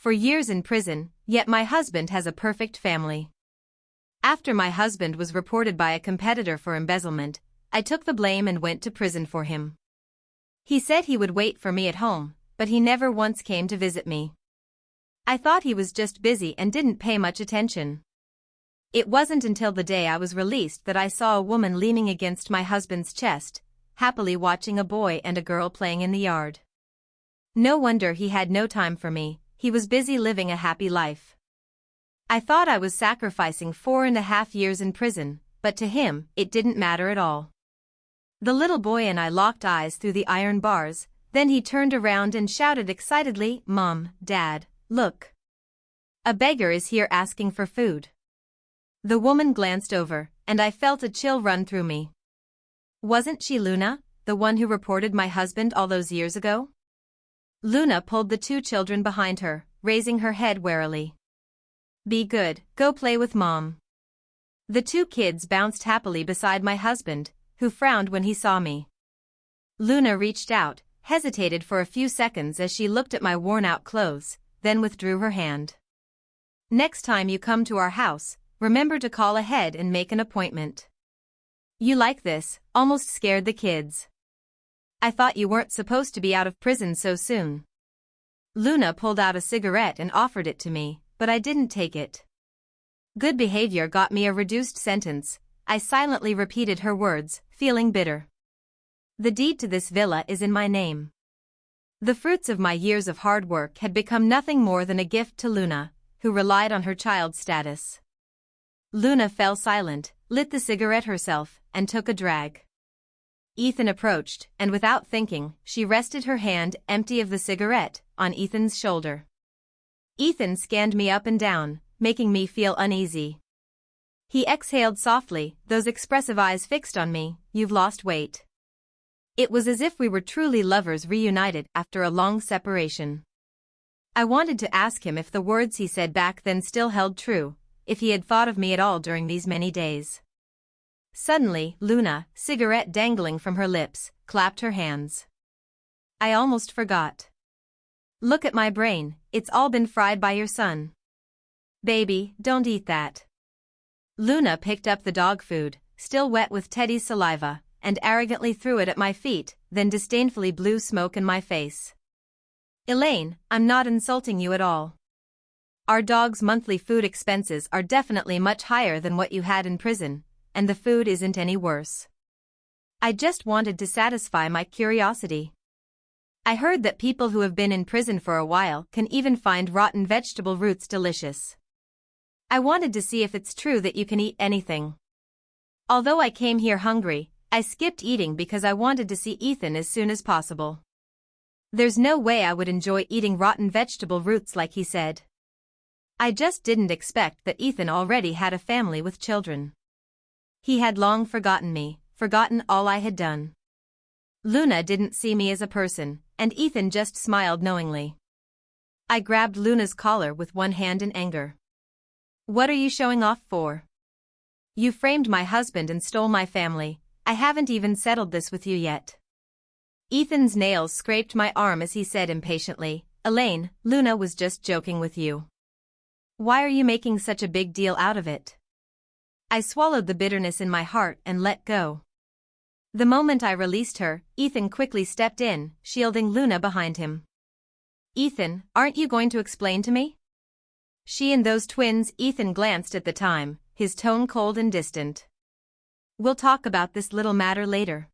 for years in prison, yet my husband has a perfect family. After my husband was reported by a competitor for embezzlement, I took the blame and went to prison for him. He said he would wait for me at home, but he never once came to visit me. I thought he was just busy and didn't pay much attention. It wasn't until the day I was released that I saw a woman leaning against my husband's chest, happily watching a boy and a girl playing in the yard. No wonder he had no time for me, he was busy living a happy life. I thought I was sacrificing 4.5 years in prison, but to him, it didn't matter at all. The little boy and I locked eyes through the iron bars, then he turned around and shouted excitedly, "Mom, Dad, look. A beggar is here asking for food." The woman glanced over, and I felt a chill run through me. Wasn't she Luna, the one who reported my husband all those years ago? Luna pulled the 2 children behind her, raising her head warily. "Be good, go play with Mom." The 2 kids bounced happily beside my husband, who frowned when he saw me. Luna reached out, hesitated for a few seconds as she looked at my worn-out clothes, then withdrew her hand. "Next time you come to our house, remember to call ahead and make an appointment." "You like this?" almost scared the kids. "I thought you weren't supposed to be out of prison so soon." Luna pulled out a cigarette and offered it to me, but I didn't take it. Good behavior got me a reduced sentence. I silently repeated her words, feeling bitter. The deed to this villa is in my name. The fruits of my years of hard work had become nothing more than a gift to Luna, who relied on her child's status. Luna fell silent, lit the cigarette herself, and took a drag. Ethan approached, and without thinking, she rested her hand, empty of the cigarette, on Ethan's shoulder. Ethan scanned me up and down, making me feel uneasy. He exhaled softly, those expressive eyes fixed on me. "You've lost weight." It was as if we were truly lovers reunited after a long separation. I wanted to ask him if the words he said back then still held true, if he had thought of me at all during these many days. Suddenly, Luna, cigarette dangling from her lips, clapped her hands. "I almost forgot. Look at my brain, it's all been fried by your son. Baby, don't eat that." Luna picked up the dog food, still wet with Teddy's saliva, and arrogantly threw it at my feet, then disdainfully blew smoke in my face. "Elaine, I'm not insulting you at all. Our dog's monthly food expenses are definitely much higher than what you had in prison, and the food isn't any worse. I just wanted to satisfy my curiosity. I heard that people who have been in prison for a while can even find rotten vegetable roots delicious. I wanted to see if it's true that you can eat anything. Although I came here hungry, I skipped eating because I wanted to see Ethan as soon as possible. There's no way I would enjoy eating rotten vegetable roots like he said. I just didn't expect that Ethan already had a family with children. He had long forgotten me, forgotten all I had done. Luna didn't see me as a person, and Ethan just smiled knowingly. I grabbed Luna's collar with one hand in anger. "What are you showing off for? You framed my husband and stole my family. I haven't even settled this with you yet." Ethan's nails scraped my arm as he said impatiently, "Elaine, Luna was just joking with you. Why are you making such a big deal out of it?" I swallowed the bitterness in my heart and let go. The moment I released her, Ethan quickly stepped in, shielding Luna behind him. "Ethan, aren't you going to explain to me?" "She and those twins," Ethan glanced at the time, his tone cold and distant. "We'll talk about this little matter later.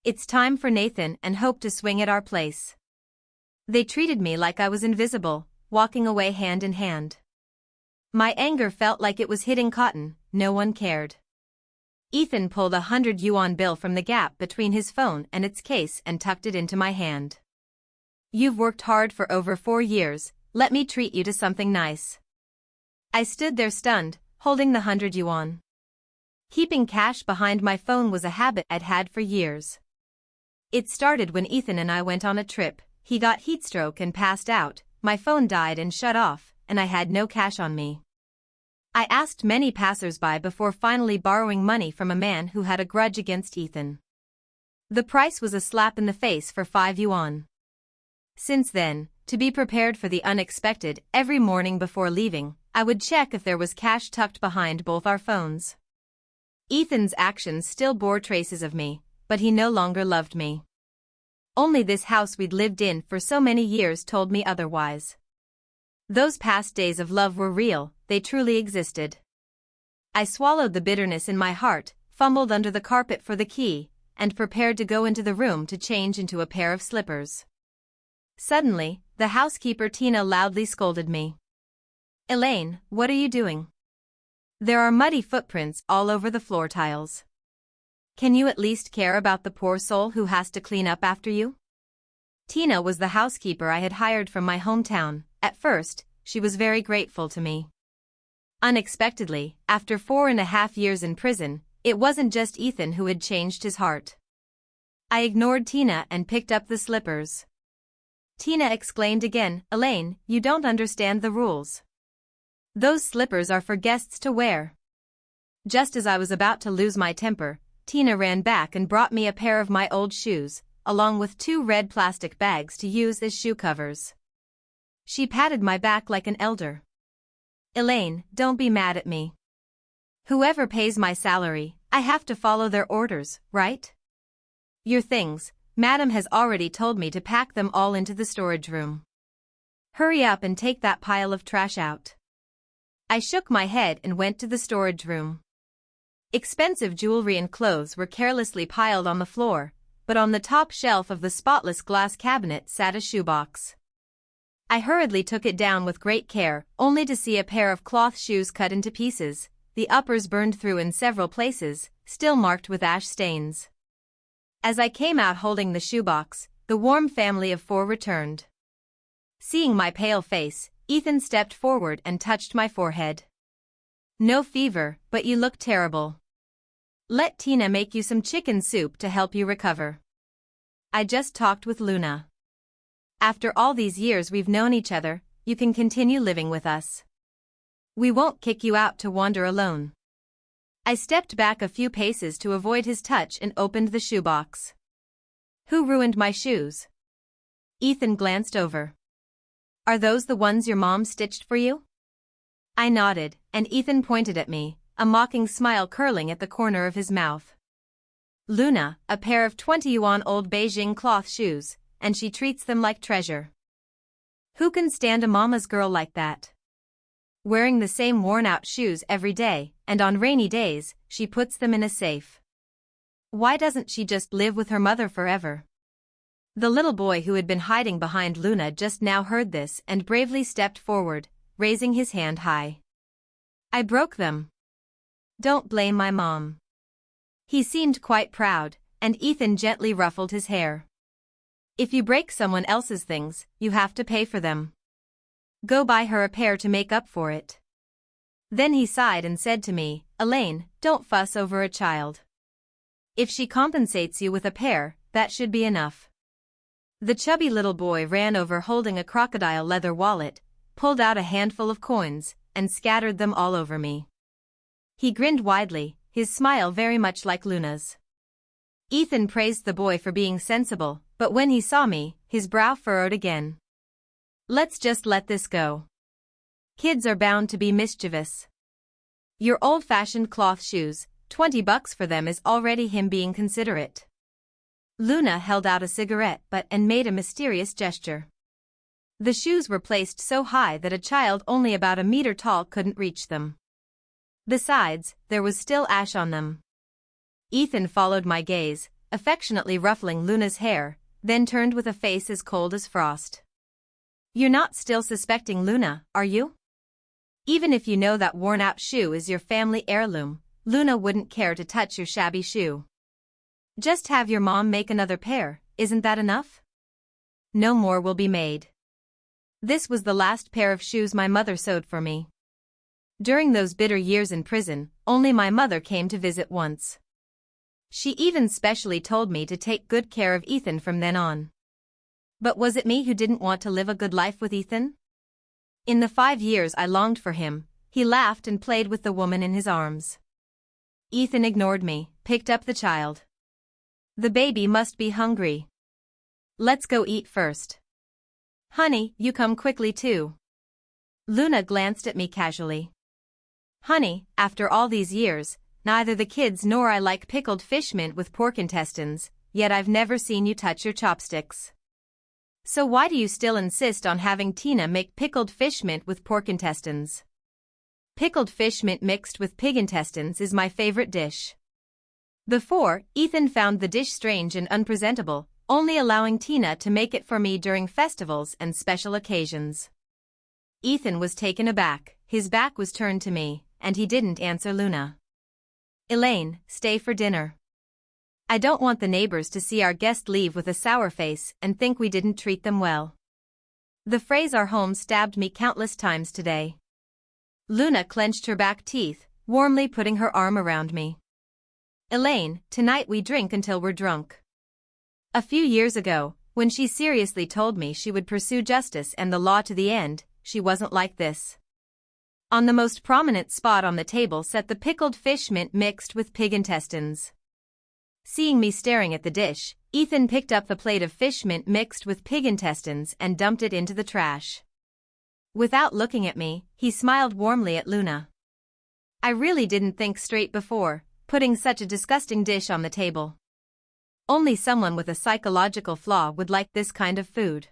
It's time for Nathan and Hope to swing at our place." They treated me like I was invisible, walking away hand in hand. My anger felt like it was hitting cotton, no one cared. Ethan pulled a 100 yuan bill from the gap between his phone and its case and tucked it into my hand. "You've worked hard for over 4 years, let me treat you to something nice." I stood there stunned, holding the 100 yuan. Keeping cash behind my phone was a habit I'd had for years. It started when Ethan and I went on a trip. He got heatstroke and passed out, my phone died and shut off, and I had no cash on me. I asked many passers-by before finally borrowing money from a man who had a grudge against Ethan. The price was a slap in the face for 5 yuan. Since then, to be prepared for the unexpected, every morning before leaving, I would check if there was cash tucked behind both our phones. Ethan's actions still bore traces of me, but he no longer loved me. Only this house we'd lived in for so many years told me otherwise. Those past days of love were real, they truly existed. I swallowed the bitterness in my heart, fumbled under the carpet for the key, and prepared to go into the room to change into a pair of slippers. Suddenly, the housekeeper Tina loudly scolded me. "Elaine, what are you doing? There are muddy footprints all over the floor tiles. Can you at least care about the poor soul who has to clean up after you?" Tina was the housekeeper I had hired from my hometown. At first, she was very grateful to me. Unexpectedly, after 4.5 years in prison, it wasn't just Ethan who had changed his heart. I ignored Tina and picked up the slippers. Tina exclaimed again, "Elaine, you don't understand the rules. Those slippers are for guests to wear." Just as I was about to lose my temper, Tina ran back and brought me a pair of my old shoes, along with 2 red plastic bags to use as shoe covers. She patted my back like an elder. "Elaine, don't be mad at me. Whoever pays my salary, I have to follow their orders, right? Your things, Madam has already told me to pack them all into the storage room. Hurry up and take that pile of trash out." I shook my head and went to the storage room. Expensive jewelry and clothes were carelessly piled on the floor, but on the top shelf of the spotless glass cabinet sat a shoebox. I hurriedly took it down with great care, only to see a pair of cloth shoes cut into pieces, the uppers burned through in several places, still marked with ash stains. As I came out holding the shoebox, the warm family of 4 returned. Seeing my pale face, Ethan stepped forward and touched my forehead. "No fever, but you look terrible. Let Tina make you some chicken soup to help you recover. I just talked with Luna. After all these years we've known each other, you can continue living with us. We won't kick you out to wander alone." I stepped back a few paces to avoid his touch and opened the shoebox. "Who ruined my shoes?" Ethan glanced over. "Are those the ones your mom stitched for you?" I nodded, and Ethan pointed at me, a mocking smile curling at the corner of his mouth. "Luna, a pair of 20-yuan-old Beijing cloth shoes, and she treats them like treasure. Who can stand a mama's girl like that? Wearing the same worn-out shoes every day, and on rainy days, she puts them in a safe. Why doesn't she just live with her mother forever?" The little boy who had been hiding behind Luna just now heard this and bravely stepped forward, raising his hand high. "I broke them. Don't blame my mom." He seemed quite proud, and Ethan gently ruffled his hair. "If you break someone else's things, you have to pay for them. Go buy her a pair to make up for it." Then he sighed and said to me, "Elaine, don't fuss over a child. If she compensates you with a pair, that should be enough." The chubby little boy ran over holding a crocodile leather wallet, pulled out a handful of coins, and scattered them all over me. He grinned widely, his smile very much like Luna's. Ethan praised the boy for being sensible, but when he saw me, his brow furrowed again. "Let's just let this go. Kids are bound to be mischievous. Your old-fashioned cloth shoes, $20 for them is already him being considerate." Luna held out a cigarette and made a mysterious gesture. The shoes were placed so high that a child only about a meter tall couldn't reach them. Besides, there was still ash on them. Ethan followed my gaze, affectionately ruffling Luna's hair, then turned with a face as cold as frost. "You're not still suspecting Luna, are you? Even if you know that worn-out shoe is your family heirloom, Luna wouldn't care to touch your shabby shoe. Just have your mom make another pair, isn't that enough? No more will be made." This was the last pair of shoes my mother sewed for me. During those bitter years in prison, only my mother came to visit once. She even specially told me to take good care of Ethan from then on. But was it me who didn't want to live a good life with Ethan? In the 5 years I longed for him, he laughed and played with the woman in his arms. Ethan ignored me, picked up the child. "The baby must be hungry. Let's go eat first." Honey, you come quickly too. Luna glanced at me casually. Honey, after all these years, neither the kids nor I like pickled fish mint with pork intestines, yet I've never seen you touch your chopsticks. So why do you still insist on having Tina make pickled fish mint with pork intestines? Pickled fish mint mixed with pig intestines is my favorite dish. Before, Ethan found the dish strange and unpresentable, only allowing Tina to make it for me during festivals and special occasions. Ethan was taken aback, his back was turned to me, and he didn't answer Luna. Elaine, stay for dinner. I don't want the neighbors to see our guest leave with a sour face and think we didn't treat them well. The phrase "our home" stabbed me countless times today. Luna clenched her back teeth, warmly putting her arm around me. Elaine, tonight we drink until we're drunk. A few years ago, when she seriously told me she would pursue justice and the law to the end, she wasn't like this. On the most prominent spot on the table sat the pickled fish mint mixed with pig intestines. Seeing me staring at the dish, Ethan picked up the plate of fish mint mixed with pig intestines and dumped it into the trash. Without looking at me, he smiled warmly at Luna. I really didn't think straight before putting such a disgusting dish on the table. Only someone with a psychological flaw would like this kind of food.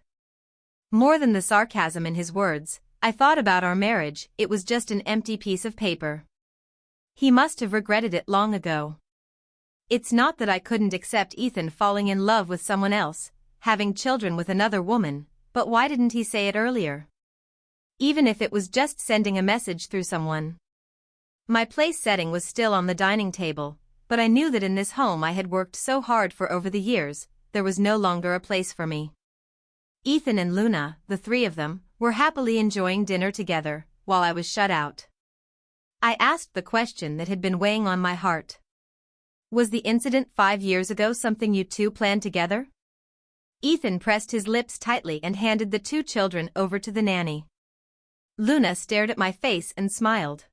More than the sarcasm in his words, I thought about our marriage. It was just an empty piece of paper. He must have regretted it long ago. It's not that I couldn't accept Ethan falling in love with someone else, having children with another woman, but why didn't he say it earlier? Even if it was just sending a message through someone. My place setting was still on the dining table, but I knew that in this home I had worked so hard for over the years, there was no longer a place for me. Ethan and Luna, the three of them, were happily enjoying dinner together, while I was shut out. I asked the question that had been weighing on my heart. Was the incident 5 years ago something you two planned together? Ethan pressed his lips tightly and handed the 2 children over to the nanny. Luna stared at my face and smiled.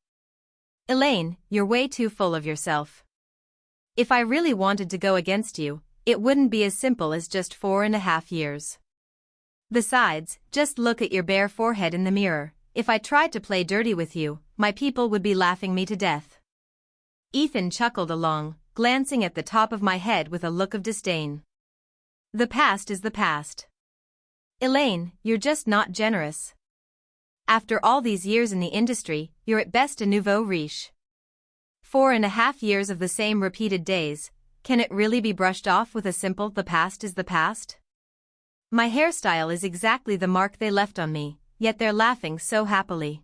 Elaine, you're way too full of yourself. If I really wanted to go against you, it wouldn't be as simple as just 4.5 years. Besides, just look at your bare forehead in the mirror. If I tried to play dirty with you, my people would be laughing me to death. Ethan chuckled along, glancing at the top of my head with a look of disdain. The past is the past. Elaine, you're just not generous. After all these years in the industry, you're at best a nouveau riche. 4.5 years of the same repeated days, can it really be brushed off with a simple "the past is the past"? My hairstyle is exactly the mark they left on me, yet they're laughing so happily.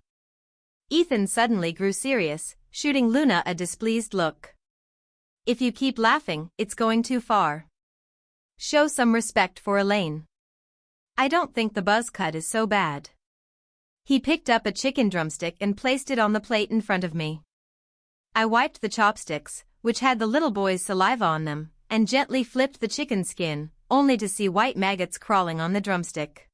Ethan suddenly grew serious, shooting Luna a displeased look. If you keep laughing, it's going too far. Show some respect for Elaine. I don't think the buzz cut is so bad. He picked up a chicken drumstick and placed it on the plate in front of me. I wiped the chopsticks, which had the little boy's saliva on them, and gently flipped the chicken skin, only to see white maggots crawling on the drumstick.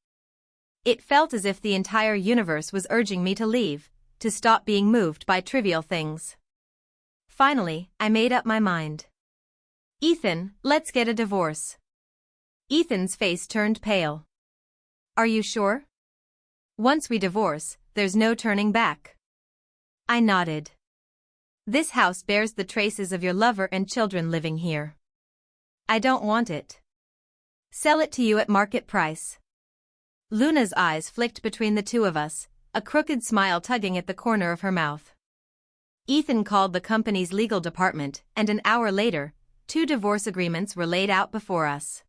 It felt as if the entire universe was urging me to leave, to stop being moved by trivial things. Finally, I made up my mind. Ethan, let's get a divorce. Ethan's face turned pale. Are you sure? Once we divorce, there's no turning back. I nodded. This house bears the traces of your lover and children living here. I don't want it. Sell it to you at market price. Luna's eyes flicked between the two of us, a crooked smile tugging at the corner of her mouth. Ethan called the company's legal department, and an hour later, 2 divorce agreements were laid out before us.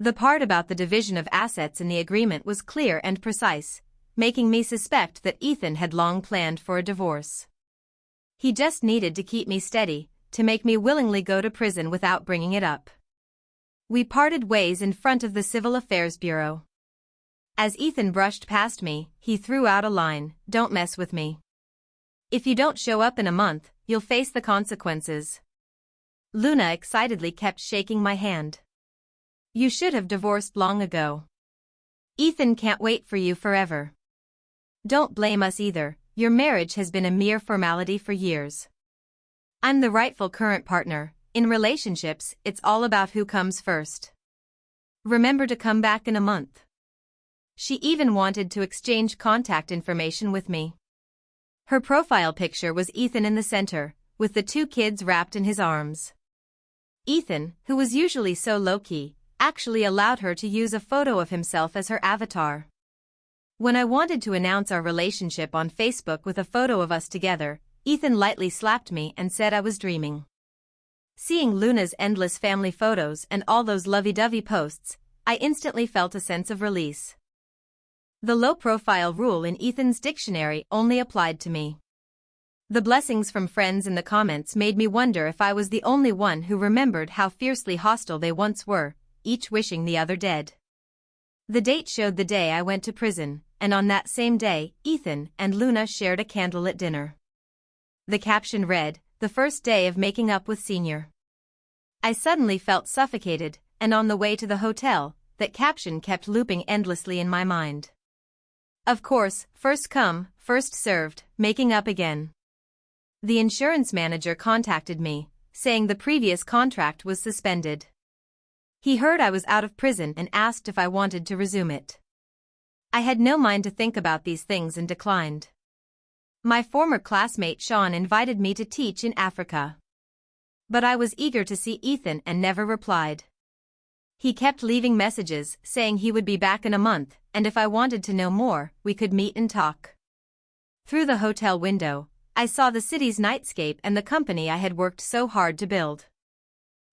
The part about the division of assets in the agreement was clear and precise, making me suspect that Ethan had long planned for a divorce. He just needed to keep me steady, to make me willingly go to prison without bringing it up. We parted ways in front of the Civil Affairs Bureau. As Ethan brushed past me, he threw out a line, "Don't mess with me. If you don't show up in a month, you'll face the consequences." Luna excitedly kept shaking my hand. You should have divorced long ago. Ethan can't wait for you forever. Don't blame us either, your marriage has been a mere formality for years. I'm the rightful current partner. In relationships, it's all about who comes first. Remember to come back in a month. She even wanted to exchange contact information with me. Her profile picture was Ethan in the center, with the two kids wrapped in his arms. Ethan, who was usually so low-key, actually allowed her to use a photo of himself as her avatar. When I wanted to announce our relationship on Facebook with a photo of us together, Ethan lightly slapped me and said I was dreaming. Seeing Luna's endless family photos and all those lovey-dovey posts, I instantly felt a sense of release. The low-profile rule in Ethan's dictionary only applied to me. The blessings from friends in the comments made me wonder if I was the only one who remembered how fiercely hostile they once were, each wishing the other dead. The date showed the day I went to prison, and on that same day, Ethan and Luna shared a candlelit dinner. The caption read, "The first day of making up with Senior." I suddenly felt suffocated, and on the way to the hotel, that caption kept looping endlessly in my mind. Of course, first come, first served, making up again. The insurance manager contacted me, saying the previous contract was suspended. He heard I was out of prison and asked if I wanted to resume it. I had no mind to think about these things and declined. My former classmate Sean invited me to teach in Africa. But I was eager to see Ethan and never replied. He kept leaving messages saying he would be back in a month, and if I wanted to know more, we could meet and talk. Through the hotel window, I saw the city's nightscape and the company I had worked so hard to build.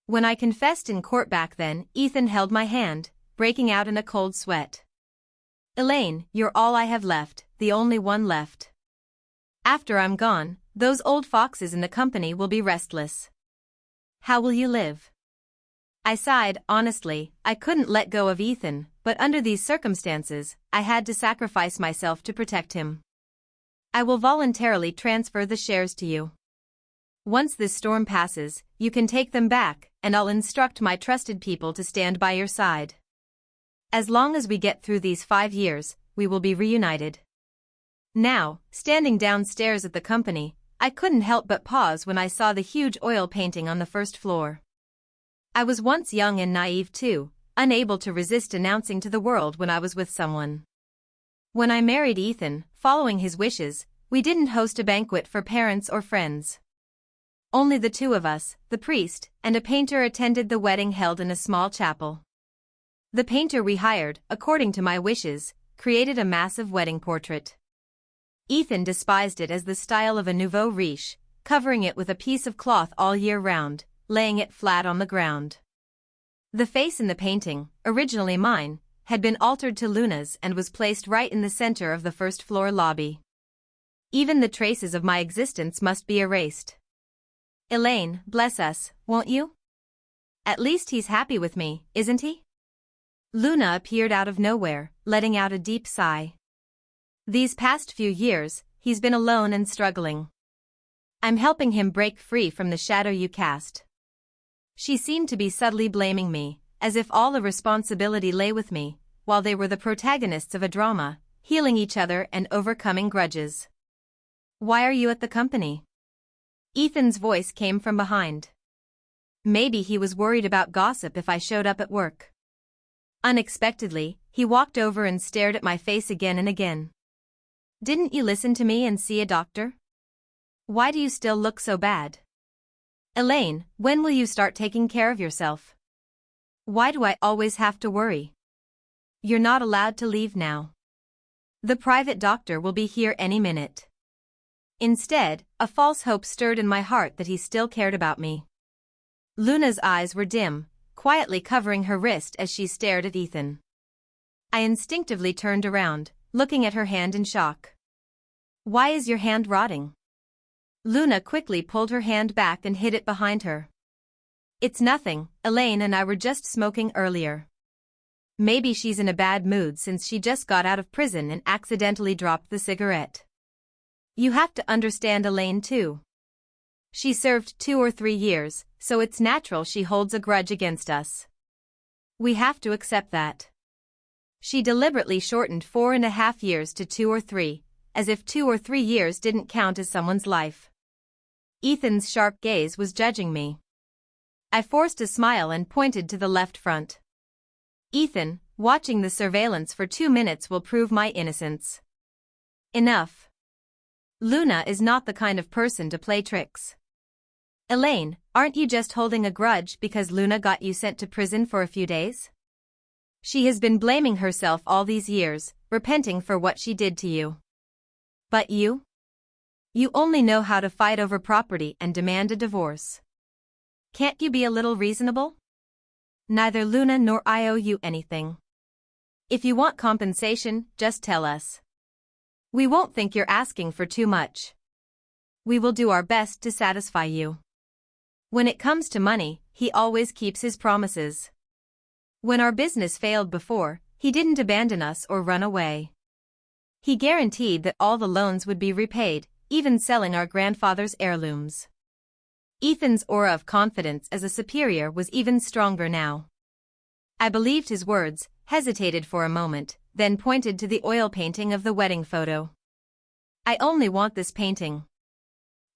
When I confessed in court back then, Ethan held my hand, breaking out in a cold sweat. "Elaine, you're all I have left, the only one left. After I'm gone, those old foxes in the company will be restless. How will you live?" I sighed. Honestly, I couldn't let go of Ethan, but under these circumstances, I had to sacrifice myself to protect him. "I will voluntarily transfer the shares to you. Once this storm passes, you can take them back, and I'll instruct my trusted people to stand by your side. As long as we get through these 5 years, we will be reunited." Now, standing downstairs at the company, I couldn't help but pause when I saw the huge oil painting on the first floor. I was once young and naive too, unable to resist announcing to the world when I was with someone. When I married Ethan, following his wishes, we didn't host a banquet for parents or friends. Only the two of us, the priest, and a painter attended the wedding held in a small chapel. The painter we hired, according to my wishes, created a massive wedding portrait. Ethan despised it as the style of a nouveau riche, covering it with a piece of cloth all year round, laying it flat on the ground. The face in the painting, originally mine, had been altered to Luna's and was placed right in the center of the first-floor lobby. Even the traces of my existence must be erased. "Elaine, bless us, won't you? At least he's happy with me, isn't he?" Luna appeared out of nowhere, letting out a deep sigh. "These past few years, he's been alone and struggling. I'm helping him break free from the shadow you cast." She seemed to be subtly blaming me, as if all the responsibility lay with me, while they were the protagonists of a drama, healing each other and overcoming grudges. "Why are you at the company?" Ethan's voice came from behind. Maybe he was worried about gossip if I showed up at work. Unexpectedly, he walked over and stared at my face again and again. "Didn't you listen to me and see a doctor? Why do you still look so bad? Elaine, when will you start taking care of yourself? Why do I always have to worry? You're not allowed to leave now. The private doctor will be here any minute." Instead, a false hope stirred in my heart that he still cared about me. Luna's eyes were dim, quietly covering her wrist as she stared at Ethan. I instinctively turned around, looking at her hand in shock. "Why is your hand rotting?" Luna quickly pulled her hand back and hid it behind her. "It's nothing, Elaine and I were just smoking earlier. Maybe she's in a bad mood since she just got out of prison and accidentally dropped the cigarette. You have to understand Elaine too. She served 2 or 3 years, so it's natural she holds a grudge against us. We have to accept that." She deliberately shortened 4.5 years to 2 or 3, as if 2 or 3 years didn't count as someone's life. Ethan's sharp gaze was judging me. I forced a smile and pointed to the left front. "Ethan, Watching the surveillance for 2 minutes will prove my innocence. Enough. Luna is not the kind of person to play tricks. Elaine, aren't you just holding a grudge because Luna got you sent to prison for a few days? She has been blaming herself all these years, repenting for what she did to you. But you? You only know how to fight over property and demand a divorce. Can't you be a little reasonable? Neither Luna nor I owe you anything. If you want compensation, just tell us. We won't think you're asking for too much. We will do our best to satisfy you. When it comes to money, he always keeps his promises. When our business failed before, he didn't abandon us or run away. He guaranteed that all the loans would be repaid, even selling our grandfather's heirlooms. Ethan's aura of confidence as a superior was even stronger now. I believed his words, hesitated for a moment, then pointed to the oil painting of the wedding photo. I only want this painting.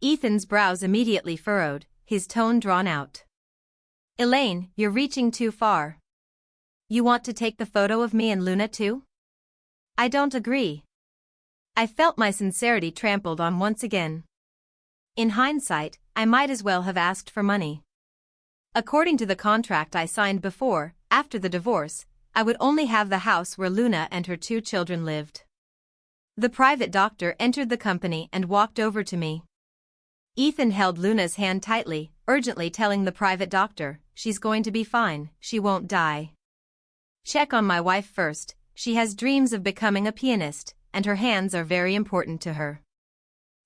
Ethan's brows immediately furrowed, his tone drawn out. Elaine, you're reaching too far. You want to take the photo of me and Luna too? I don't agree. I felt my sincerity trampled on once again. In hindsight, I might as well have asked for money. According to the contract I signed before, after the divorce, I would only have the house where Luna and her 2 children lived. The private doctor entered the company and walked over to me. Ethan held Luna's hand tightly, urgently telling the private doctor, she's going to be fine, she won't die. Check on my wife first, she has dreams of becoming a pianist, and her hands are very important to her.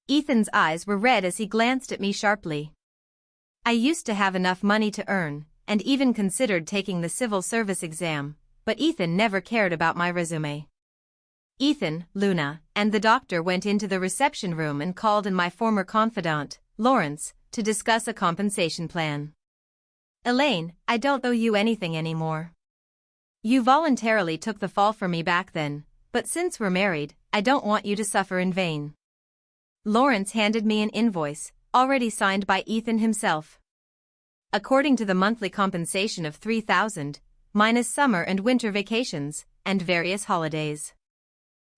Ethan's eyes were red as he glanced at me sharply. I used to have enough money to earn, and even considered taking the civil service exam, but Ethan never cared about my resume. Ethan, Luna, and the doctor went into the reception room and called in my former confidant, Lawrence, to discuss a compensation plan. Elaine, I don't owe you anything anymore. You voluntarily took the fall for me back then, but since we're married, I don't want you to suffer in vain. Lawrence handed me an invoice, already signed by Ethan himself. According to the monthly compensation of $3,000, minus summer and winter vacations, and various holidays.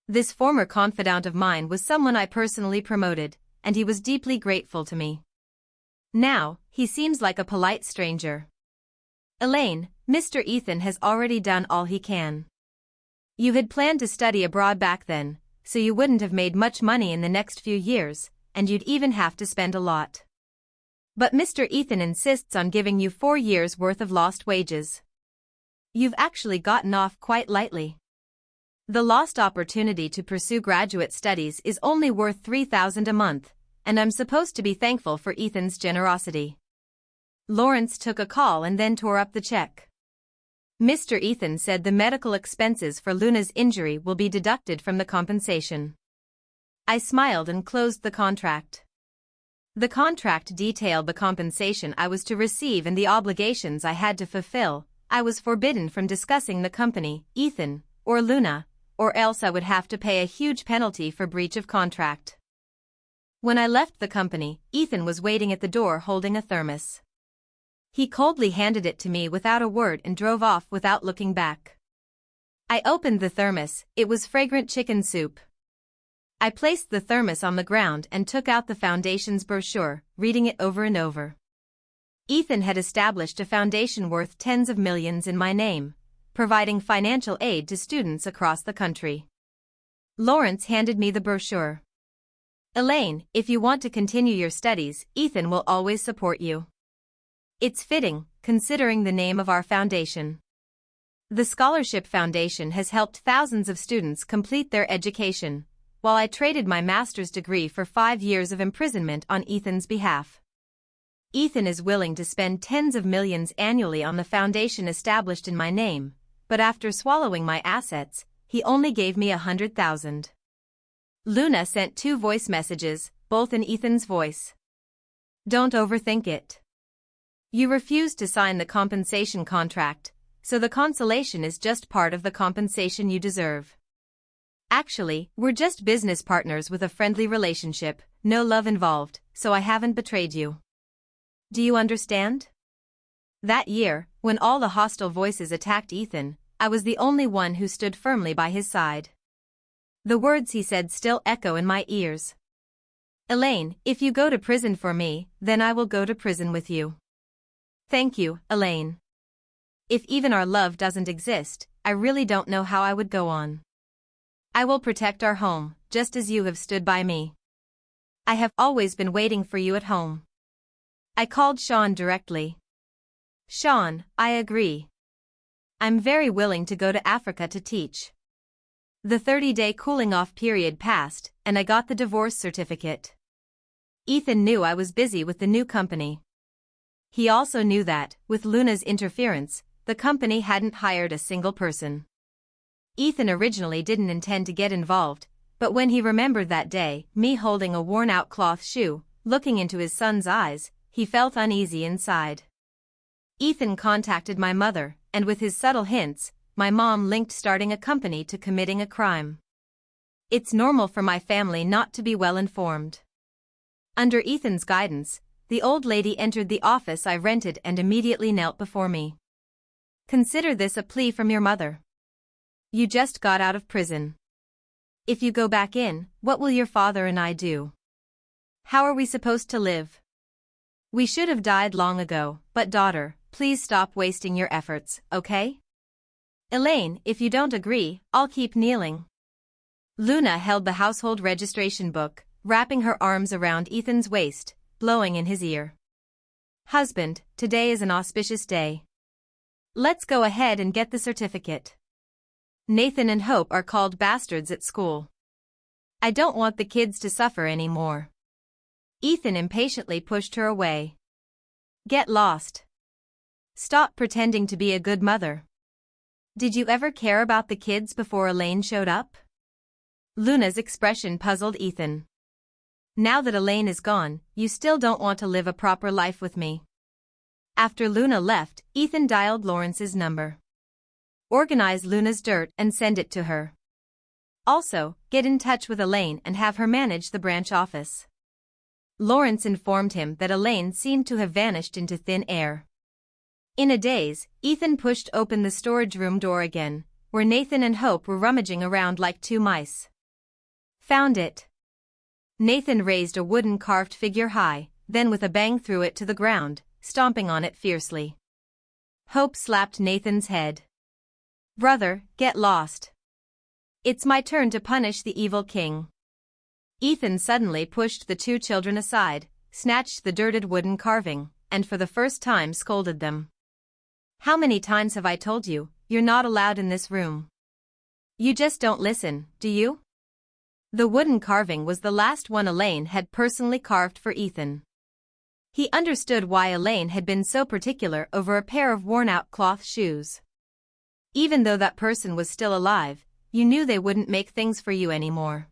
This former confidant of mine was someone I personally promoted, and he was deeply grateful to me. Now, he seems like a polite stranger. Elaine, Mr. Ethan has already done all he can. You had planned to study abroad back then, so you wouldn't have made much money in the next few years, and you'd even have to spend a lot. But Mr. Ethan insists on giving you 4 years' worth of lost wages. You've actually gotten off quite lightly. The lost opportunity to pursue graduate studies is only worth $3,000 a month, and I'm supposed to be thankful for Ethan's generosity. Lawrence took a call and then tore up the check. Mr. Ethan said the medical expenses for Luna's injury will be deducted from the compensation. I smiled and closed the contract. The contract detailed the compensation I was to receive and the obligations I had to fulfill. I was forbidden from discussing the company, Ethan, or Luna, or else I would have to pay a huge penalty for breach of contract. When I left the company, Ethan was waiting at the door holding a thermos. He coldly handed it to me without a word and drove off without looking back. I opened the thermos, it was fragrant chicken soup. I placed the thermos on the ground and took out the foundation's brochure, reading it over and over. Ethan had established a foundation worth tens of millions in my name, providing financial aid to students across the country. Lawrence handed me the brochure. Elaine, if you want to continue your studies, Ethan will always support you. It's fitting, considering the name of our foundation. The Scholarship Foundation has helped thousands of students complete their education, while I traded my master's degree for 5 years of imprisonment on Ethan's behalf. Ethan is willing to spend tens of millions annually on the foundation established in my name, but after swallowing my assets, he only gave me $100,000. Luna sent 2 voice messages, both in Ethan's voice. Don't overthink it. You refused to sign the compensation contract, so the consolation is just part of the compensation you deserve. Actually, we're just business partners with a friendly relationship, no love involved, so I haven't betrayed you. Do you understand? That year, when all the hostile voices attacked Ethan, I was the only one who stood firmly by his side. The words he said still echo in my ears. Elaine, if you go to prison for me, then I will go to prison with you. Thank you, Elaine. If even our love doesn't exist, I really don't know how I would go on. I will protect our home, just as you have stood by me. I have always been waiting for you at home. I called Sean directly. Sean, I agree. I'm very willing to go to Africa to teach. The 30-day cooling-off period passed, and I got the divorce certificate. Ethan knew I was busy with the new company. He also knew that, with Luna's interference, the company hadn't hired a single person. Ethan originally didn't intend to get involved, but when he remembered that day, me holding a worn-out cloth shoe, looking into his son's eyes, he felt uneasy inside. Ethan contacted my mother, and with his subtle hints, my mom linked starting a company to committing a crime. It's normal for my family not to be well informed. Under Ethan's guidance, the old lady entered the office I rented and immediately knelt before me. Consider this a plea from your mother. You just got out of prison. If you go back in, what will your father and I do? How are we supposed to live? We should have died long ago, but daughter, please stop wasting your efforts, okay? Elaine, if you don't agree, I'll keep kneeling. Luna held the household registration book, wrapping her arms around Ethan's waist, blowing in his ear. Husband, today is an auspicious day. Let's go ahead and get the certificate. Nathan and Hope are called bastards at school. I don't want the kids to suffer anymore. Ethan impatiently pushed her away. Get lost. Stop pretending to be a good mother. Did you ever care about the kids before Elaine showed up? Luna's expression puzzled Ethan. Now that Elaine is gone, you still don't want to live a proper life with me. After Luna left, Ethan dialed Lawrence's number. Organize Luna's dirt and send it to her. Also, get in touch with Elaine and have her manage the branch office. Lawrence informed him that Elaine seemed to have vanished into thin air. In a daze, Ethan pushed open the storage room door again, where Nathan and Hope were rummaging around like two mice. Found it. Nathan raised a wooden carved figure high, then with a bang threw it to the ground, stomping on it fiercely. Hope slapped Nathan's head. Brother, get lost. It's my turn to punish the evil king. Ethan suddenly pushed the two children aside, snatched the dirted wooden carving, and for the first time scolded them. How many times have I told you, you're not allowed in this room? You just don't listen, do you? The wooden carving was the last one Elaine had personally carved for Ethan. He understood why Elaine had been so particular over a pair of worn-out cloth shoes. Even though that person was still alive, you knew they wouldn't make things for you anymore.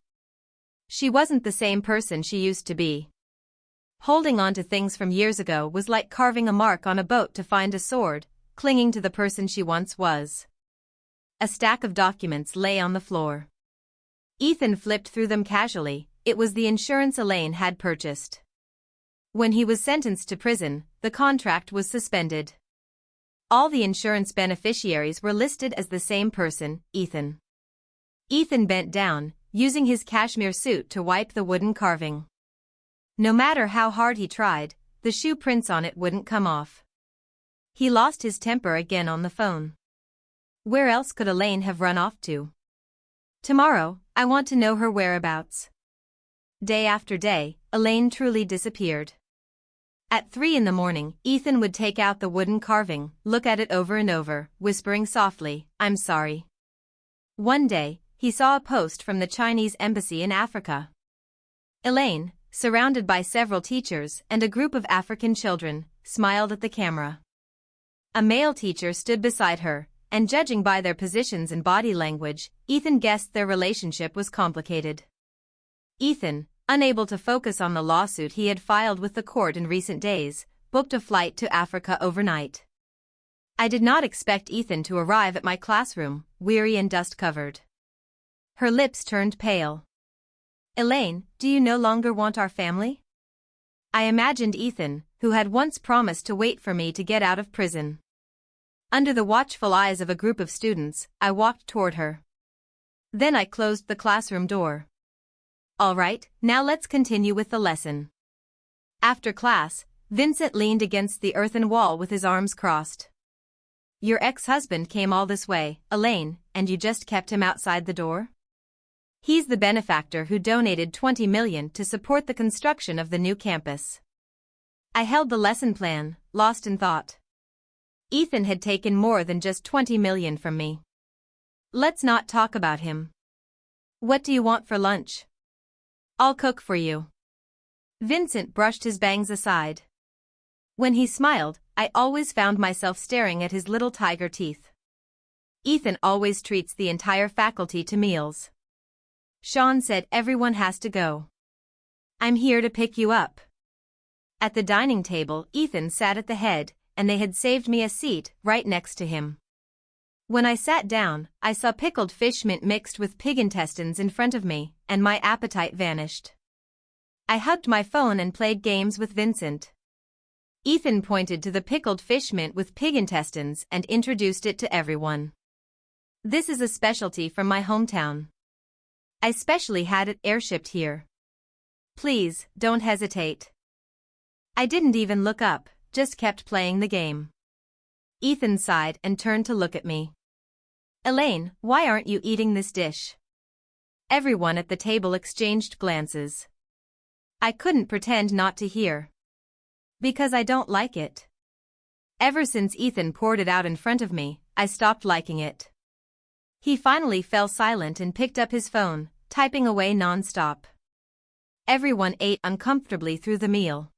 She wasn't the same person she used to be. Holding on to things from years ago was like carving a mark on a boat to find a sword, clinging to the person she once was. A stack of documents lay on the floor. Ethan flipped through them casually. It was the insurance Elaine had purchased. When he was sentenced to prison, the contract was suspended. All the insurance beneficiaries were listed as the same person, Ethan. Ethan bent down, using his cashmere suit to wipe the wooden carving. No matter how hard he tried, the shoe prints on it wouldn't come off. He lost his temper again on the phone. Where else could Elaine have run off to? Tomorrow, I want to know her whereabouts. Day after day, Elaine truly disappeared. At 3 a.m, Ethan would take out the wooden carving, look at it over and over, whispering softly, "I'm sorry." One day, he saw a post from the Chinese embassy in Africa. Elaine, surrounded by several teachers and a group of African children, smiled at the camera. A male teacher stood beside her, and judging by their positions and body language, Ethan guessed their relationship was complicated. Ethan, unable to focus on the lawsuit he had filed with the court in recent days, booked a flight to Africa overnight. I did not expect Ethan to arrive at my classroom, weary and dust-covered. Her lips turned pale. Elaine, do you no longer want our family? I imagined Ethan, who had once promised to wait for me to get out of prison. Under the watchful eyes of a group of students, I walked toward her. Then I closed the classroom door. All right, now let's continue with the lesson. After class, Vincent leaned against the earthen wall with his arms crossed. Your ex-husband came all this way, Elaine, and you just kept him outside the door? He's the benefactor who donated $20 million to support the construction of the new campus. I held the lesson plan, lost in thought. Ethan had taken more than just $20 million from me. Let's not talk about him. What do you want for lunch? I'll cook for you. Vincent brushed his bangs aside. When he smiled, I always found myself staring at his little tiger teeth. Ethan always treats the entire faculty to meals. Sean said everyone has to go. I'm here to pick you up. At the dining table, Ethan sat at the head, and they had saved me a seat right next to him. When I sat down, I saw pickled fish mint mixed with pig intestines in front of me, and my appetite vanished. I hugged my phone and played games with Vincent. Ethan pointed to the pickled fish mint with pig intestines and introduced it to everyone. This is a specialty from my hometown. I specially had it airshipped here. Please, don't hesitate. I didn't even look up, just kept playing the game. Ethan sighed and turned to look at me. Elaine, why aren't you eating this dish? Everyone at the table exchanged glances. I couldn't pretend not to hear. Because I don't like it. Ever since Ethan poured it out in front of me, I stopped liking it. He finally fell silent and picked up his phone, typing away non-stop. Everyone ate uncomfortably through the meal.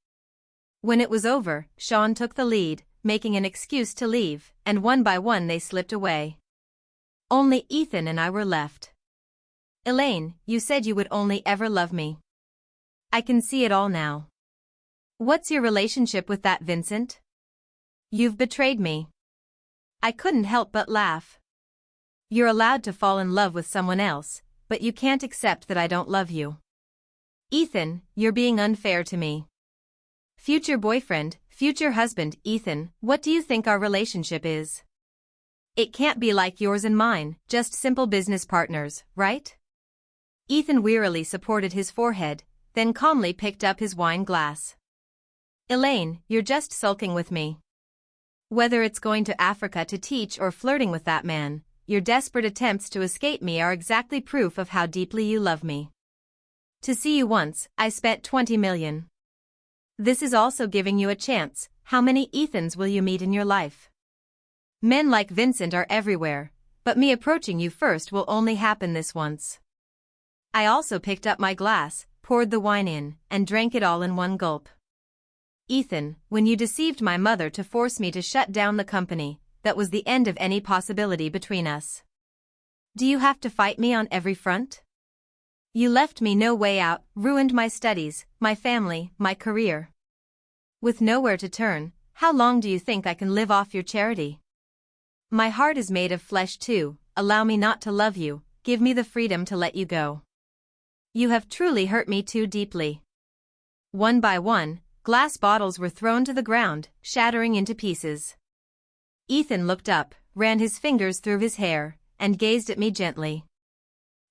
When it was over, Sean took the lead, making an excuse to leave, and one by one they slipped away. Only Ethan and I were left. Elaine, you said you would only ever love me. I can see it all now. What's your relationship with that Vincent? You've betrayed me. I couldn't help but laugh. You're allowed to fall in love with someone else, but you can't accept that I don't love you. Ethan, you're being unfair to me. Future boyfriend, future husband, Ethan, what do you think our relationship is? It can't be like yours and mine, just simple business partners, right? Ethan wearily supported his forehead, then calmly picked up his wine glass. Elaine, you're just sulking with me. Whether it's going to Africa to teach or flirting with that man, your desperate attempts to escape me are exactly proof of how deeply you love me. To see you once, I spent $20 million. This is also giving you a chance. How many Ethans will you meet in your life? Men like Vincent are everywhere, but me approaching you first will only happen this once. I also picked up my glass, poured the wine in, and drank it all in one gulp. Ethan, when you deceived my mother to force me to shut down the company, that was the end of any possibility between us. Do you have to fight me on every front? You left me no way out, ruined my studies, my family, my career. With nowhere to turn, how long do you think I can live off your charity? My heart is made of flesh too. Allow me not to love you, give me the freedom to let you go. You have truly hurt me too deeply. One by one, glass bottles were thrown to the ground, shattering into pieces. Ethan looked up, ran his fingers through his hair, and gazed at me gently.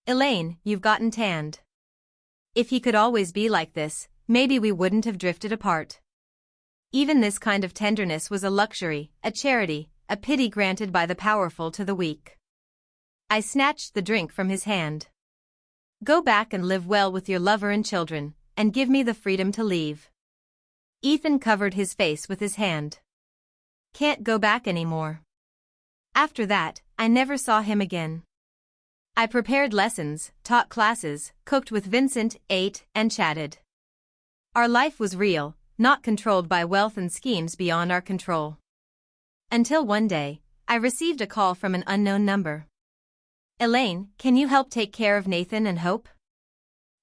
Elaine, you've gotten tanned. If he could always be like this, maybe we wouldn't have drifted apart. Even this kind of tenderness was a luxury, a charity, a pity granted by the powerful to the weak. I snatched the drink from his hand. Go back and live well with your lover and children, and give me the freedom to leave. Ethan covered his face with his hand. Can't go back anymore. After that, I never saw him again. I prepared lessons, taught classes, cooked with Vincent, ate, and chatted. Our life was real, not controlled by wealth and schemes beyond our control. Until one day, I received a call from an unknown number. Elaine, can you help take care of Nathan and Hope?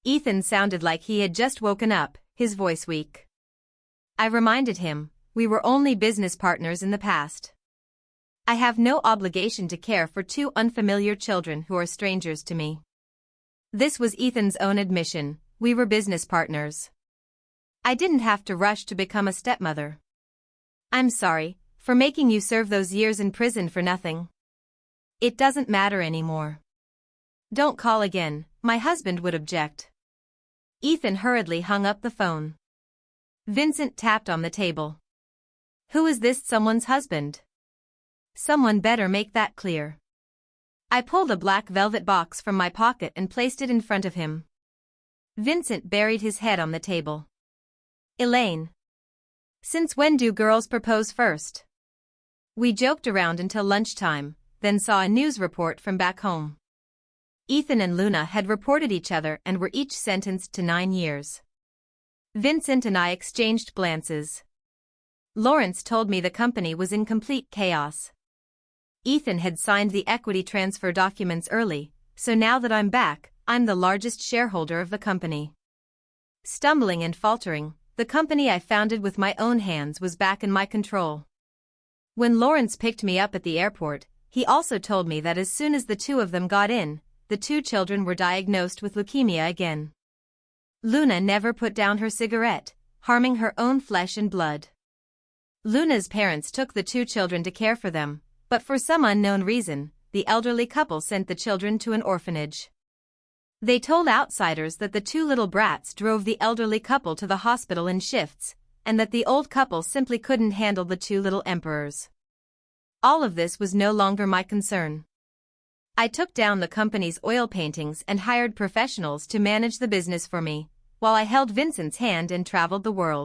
Ethan sounded like he had just woken up, his voice weak. I reminded him, we were only business partners in the past. I have no obligation to care for two unfamiliar children who are strangers to me. This was Ethan's own admission, we were business partners. I didn't have to rush to become a stepmother. I'm sorry, For making you serve those years in prison for nothing. It doesn't matter anymore. Don't call again, my husband would object. Ethan hurriedly hung up the phone. Vincent tapped on the table. Who is this someone's husband? Someone better make that clear. I pulled a black velvet box from my pocket and placed it in front of him. Vincent buried his head on the table. Elaine. Since when do girls propose first? We joked around until lunchtime, then saw a news report from back home. Ethan and Luna had reported each other and were each sentenced to 9 years. Vincent and I exchanged glances. Lawrence told me the company was in complete chaos. Ethan had signed the equity transfer documents early, so now that I'm back, I'm the largest shareholder of the company. Stumbling and faltering, the company I founded with my own hands was back in my control. When Lawrence picked me up at the airport, he also told me that as soon as the two of them got in, the 2 children were diagnosed with leukemia again. Luna never put down her cigarette, harming her own flesh and blood. Luna's parents took the 2 children to care for them, but for some unknown reason, the elderly couple sent the children to an orphanage. They told outsiders that the 2 little brats drove the elderly couple to the hospital in shifts, and that the old couple simply couldn't handle the 2 little emperors. All of this was no longer my concern. I took down the company's oil paintings and hired professionals to manage the business for me, while I held Vincent's hand and traveled the world.